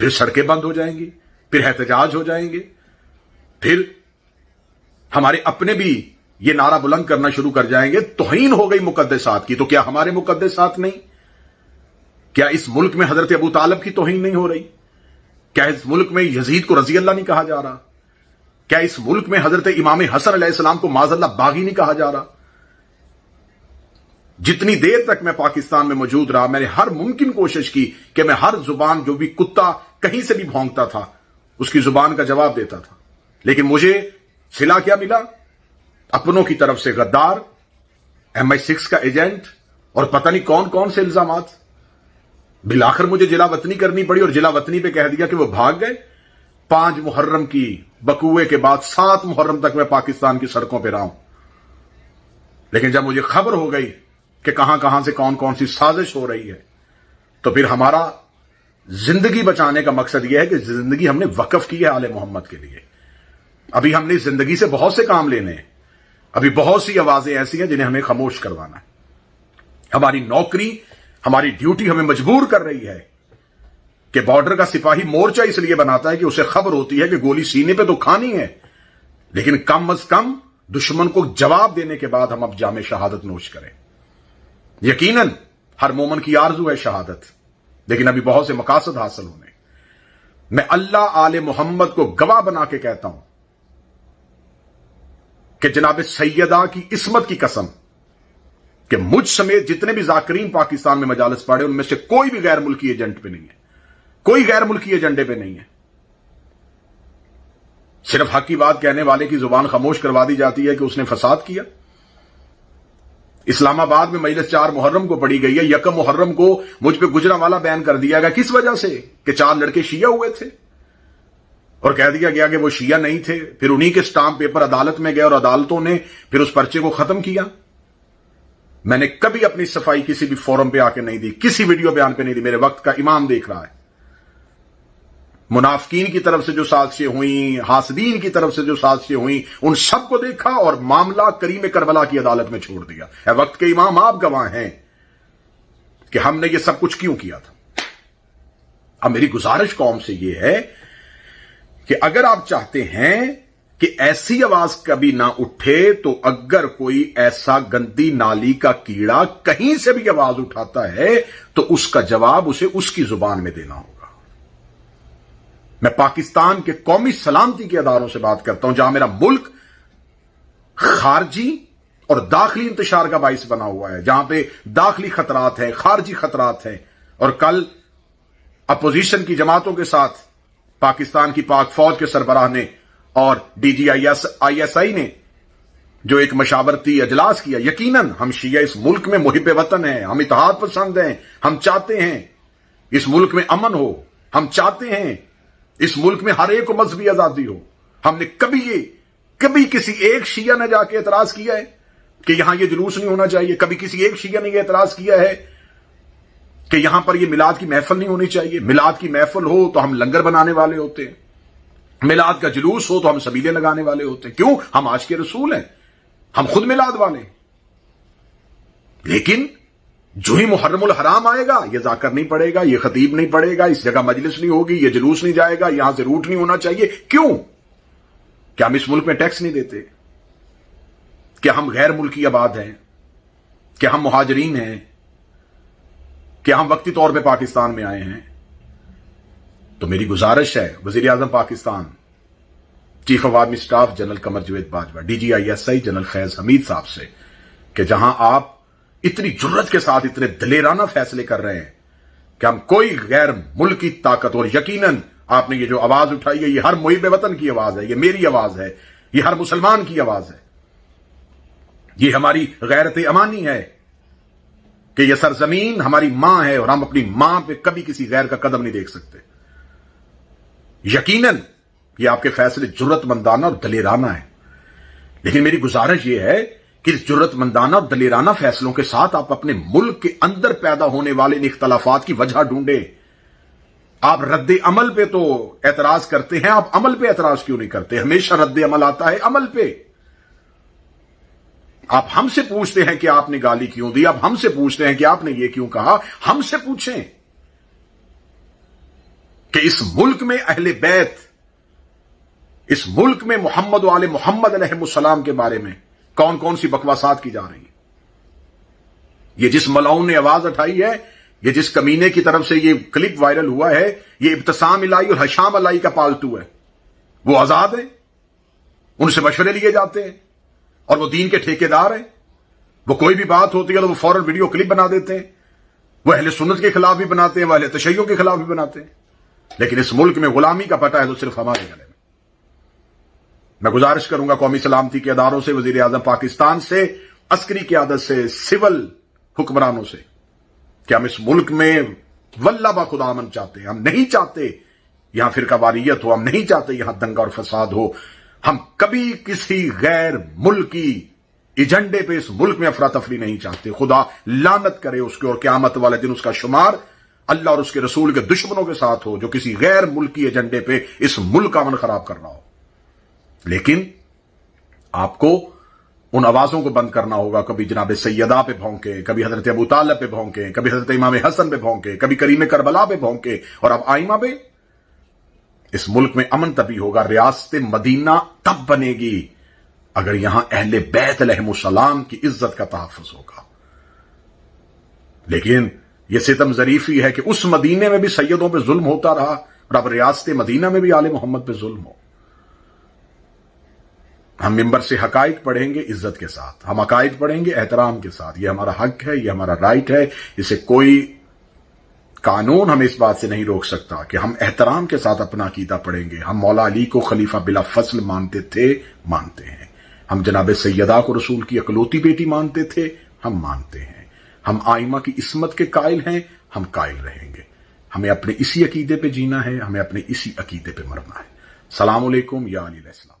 پھر سڑکیں بند ہو جائیں گی، پھر احتجاج ہو جائیں گے، پھر ہمارے اپنے بھی یہ نعرہ بلند کرنا شروع کر جائیں گے توہین ہو گئی مقدسات کی۔ تو کیا ہمارے مقدسات نہیں؟ کیا اس ملک میں حضرت ابو طالب کی توہین نہیں ہو رہی؟ کیا اس ملک میں یزید کو رضی اللہ نہیں کہا جا رہا؟ کیا اس ملک میں حضرت امام حسن علیہ السلام کو معاذ اللہ باغی نہیں کہا جا رہا؟ جتنی دیر تک میں پاکستان میں موجود رہا، میں نے ہر ممکن کوشش کی کہ میں ہر زبان، جو بھی کتا کہیں سے بھی بھونکتا تھا اس کی زبان کا جواب دیتا تھا، لیکن مجھے صلہ کیا ملا؟ اپنوں کی طرف سے غدار، MI6 کا ایجنٹ اور پتہ نہیں کون کون سے الزامات۔ بالآخر مجھے جلا وطنی کرنی پڑی، اور جلا وطنی پہ کہہ دیا کہ وہ بھاگ گئے۔ 5 محرم کی بقوے کے بعد 7 محرم تک میں پاکستان کی سڑکوں پہ رہا ہوں، لیکن جب مجھے خبر ہو گئی کہ کہاں کہاں سے کون کون سی سازش ہو رہی ہے، تو پھر ہمارا زندگی بچانے کا مقصد یہ ہے کہ زندگی ہم نے وقف کی ہے آل محمد کے لیے۔ ابھی ہم نے زندگی سے بہت سے کام لینے ہیں، ابھی بہت سی آوازیں ایسی ہیں جنہیں ہمیں خاموش کروانا ہے۔ ہماری نوکری، ہماری ڈیوٹی ہمیں مجبور کر رہی ہے کہ بارڈر کا سپاہی مورچہ اس لیے بناتا ہے کہ اسے خبر ہوتی ہے کہ گولی سینے پہ تو کھانی ہے، لیکن کم از کم دشمن کو جواب دینے کے بعد ہم اب جام شہادت نوش کریں۔ یقیناً ہر مومن کی آرزو ہے شہادت، لیکن ابھی بہت سے مقاصد حاصل ہونے۔ میں اللہ آل محمد کو گواہ بنا کے کہتا ہوں کہ جناب سیدہ کی عصمت کی قسم کہ مجھ سمیت جتنے بھی ذاکرین پاکستان میں مجالس پڑھے ان میں سے کوئی بھی غیر ملکی ایجنٹ پہ نہیں ہے، کوئی غیر ملکی ایجنڈے پہ نہیں ہے۔ صرف حق کی بات کہنے والے کی زبان خاموش کروا دی جاتی ہے کہ اس نے فساد کیا۔ اسلام آباد میں مجلس 4 محرم کو پڑھی گئی ہے، 1 محرم کو مجھ پہ گجرانوالہ بیان کر دیا گیا، کس وجہ سے؟ کہ 4 لڑکے شیعہ ہوئے تھے اور کہہ دیا گیا کہ وہ شیعہ نہیں تھے۔ پھر انہی کے سٹامپ پیپر عدالت میں گئے اور عدالتوں نے پھر اس پرچے کو ختم کیا۔ میں نے کبھی اپنی صفائی کسی بھی فورم پہ آ کے نہیں دی، کسی ویڈیو بیان پہ نہیں دی، میرے وقت کا امام دیکھ رہا ہے۔ منافقین کی طرف سے جو سازشیں ہوئیں، حاسدین کی طرف سے جو سازشیں ہوئیں، ان سب کو دیکھا اور معاملہ کریم کربلا کی عدالت میں چھوڑ دیا۔ اے وقت کے امام، آپ گواہ ہیں کہ ہم نے یہ سب کچھ کیوں کیا تھا۔ اب میری گزارش قوم سے یہ ہے کہ اگر آپ چاہتے ہیں کہ ایسی آواز کبھی نہ اٹھے، تو اگر کوئی ایسا گندی نالی کا کیڑا کہیں سے بھی آواز اٹھاتا ہے تو اس کا جواب اسے اس کی زبان میں دینا ہوگا۔ میں پاکستان کے قومی سلامتی کے اداروں سے بات کرتا ہوں، جہاں میرا ملک خارجی اور داخلی انتشار کا باعث بنا ہوا ہے، جہاں پہ داخلی خطرات ہیں، خارجی خطرات ہیں۔ اور کل اپوزیشن کی جماعتوں کے ساتھ پاکستان کی پاک فوج کے سربراہ نے اور DGISI نے جو ایک مشاورتی اجلاس کیا، یقیناً ہم شیعہ اس ملک میں محب وطن ہیں، ہم اتحاد پسند ہیں، ہم چاہتے ہیں اس ملک میں امن ہو، ہم چاہتے ہیں اس ملک میں ہر ایک کو مذہبی آزادی ہو۔ ہم نے کبھی کسی ایک شیعہ نے جا کے اعتراض کیا ہے کہ یہاں یہ جلوس نہیں ہونا چاہیے؟ کبھی کسی ایک شیعہ نے یہ اعتراض کیا ہے کہ یہاں پر یہ میلاد کی محفل نہیں ہونی چاہیے؟ میلاد کی محفل ہو تو ہم لنگر بنانے والے ہوتے ہیں، میلاد کا جلوس ہو تو ہم سبیلے لگانے والے ہوتے ہیں۔ کیوں؟ ہم آج کے رسول ہیں، ہم خود میلاد والے ہیں۔ لیکن جو ہی محرم الحرام آئے گا، یہ ذاکر نہیں پڑے گا، یہ خطیب نہیں پڑے گا، اس جگہ مجلس نہیں ہوگی، یہ جلوس نہیں جائے گا، یہاں سے روٹ نہیں ہونا چاہیے۔ کیوں؟ کیا ہم اس ملک میں ٹیکس نہیں دیتے؟ کیا ہم غیر ملکی آباد ہیں؟ کیا ہم مہاجرین ہیں؟ کیا ہم وقتی طور پہ پاکستان میں آئے ہیں؟ تو میری گزارش ہے وزیر اعظم Pakistan, chief of army staff general Qamar Javed Bajwa, DGISI general Faiz Hameed صاحب سے کہ جہاں آپ اتنی جرت کے ساتھ اتنے دلیرانہ فیصلے کر رہے ہیں کہ ہم کوئی غیر ملکی طاقت، اور یقیناً آپ نے یہ جو آواز اٹھائی ہے یہ ہر محب وطن کی آواز ہے، یہ میری آواز ہے، یہ ہر مسلمان کی آواز ہے، یہ ہماری غیرت امانی ہے کہ یہ سرزمین ہماری ماں ہے اور ہم اپنی ماں پہ کبھی کسی غیر کا قدم نہیں دیکھ سکتے۔ یقیناً یہ آپ کے فیصلے جرت مندانہ اور دلیرانہ ہیں، لیکن میری گزارش یہ ہے کہ اس جرت مندانہ اور دلیرانہ فیصلوں کے ساتھ آپ اپنے ملک کے اندر پیدا ہونے والے ان اختلافات کی وجہ ڈھونڈیں۔ آپ رد عمل پہ تو اعتراض کرتے ہیں، آپ عمل پہ اعتراض کیوں نہیں کرتے؟ ہمیشہ رد عمل آتا ہے عمل پہ۔ آپ ہم سے پوچھتے ہیں کہ آپ نے گالی کیوں دی، آپ ہم سے پوچھتے ہیں کہ آپ نے یہ کیوں کہا، ہم سے پوچھیں کہ اس ملک میں اہل بیت، اس ملک میں محمد و آل محمد علیہ السلام کے بارے میں کون کون سی بکواسات کی جا رہی ہیں. یہ جس ملعون نے آواز اٹھائی ہے، یہ جس کمینے کی طرف سے یہ کلپ وائرل ہوا ہے، یہ ابتسام الہی اور حشام الہی کا پالتو ہے. وہ آزاد ہیں، ان سے مشورے لیے جاتے ہیں، اور وہ دین کے ٹھیکیدار ہیں. وہ کوئی بھی بات ہوتی ہے تو وہ فوراً ویڈیو کلپ بنا دیتے ہیں. وہ اہل سنت کے خلاف بھی بناتے ہیں، وہ اہل تشیع کے خلاف بھی بناتے ہیں. لیکن اس ملک میں غلامی کا پٹا ہے تو صرف ہمارے گلے میں. میں گزارش کروں گا قومی سلامتی کے اداروں سے، وزیر اعظم پاکستان سے، عسکری قیادت سے، سول حکمرانوں سے، کہ ہم اس ملک میں واللہ با خدا امن چاہتے ہیں. ہم نہیں چاہتے یہاں فرقہ واریت ہو، ہم نہیں چاہتے یہاں دنگا اور فساد ہو. ہم کبھی کسی غیر ملکی ایجنڈے پہ اس ملک میں افراتفری نہیں چاہتے. خدا لعنت کرے اس کے، اور قیامت والے دن اس کا شمار اللہ اور اس کے رسول کے دشمنوں کے ساتھ ہو جو کسی غیر ملکی ایجنڈے پہ اس ملک کا امن خراب کر رہا ہو. لیکن آپ کو ان آوازوں کو بند کرنا ہوگا. کبھی جناب سیدہ پہ بھونکے، کبھی حضرت ابو طالب پہ بھونکے، کبھی حضرت امام حسن پہ بھونکے، کبھی کریم کربلا پہ بھونکے، اور اب آئمہ پہ. اس ملک میں امن تبھی ہوگا، ریاست مدینہ تب بنے گی اگر یہاں اہل بیت علیہ السلام کی عزت کا تحفظ ہوگا. لیکن یہ ستم ظریفی ہے کہ اس مدینے میں بھی سیدوں پہ ظلم ہوتا رہا، اور اب ریاست مدینہ میں بھی آل محمد پہ ظلم ہو. ہم ممبر سے حقائق پڑھیں گے عزت کے ساتھ، ہم عقائد پڑھیں گے احترام کے ساتھ. یہ ہمارا حق ہے، یہ ہمارا رائٹ ہے. اسے کوئی قانون ہمیں اس بات سے نہیں روک سکتا کہ ہم احترام کے ساتھ اپنا عقیدہ پڑھیں گے. ہم مولا علی کو خلیفہ بلا فصل مانتے تھے، مانتے ہیں. ہم جناب سیدہ کو رسول کی اکلوتی بیٹی مانتے تھے، ہم مانتے ہیں. ہم آئمہ کی عصمت کے قائل ہیں، ہم قائل رہیں گے. ہمیں اپنے اسی عقیدے پہ جینا ہے، ہمیں اپنے اسی عقیدے پہ مرنا ہے. السلام علیکم یا علی علیہ السلام.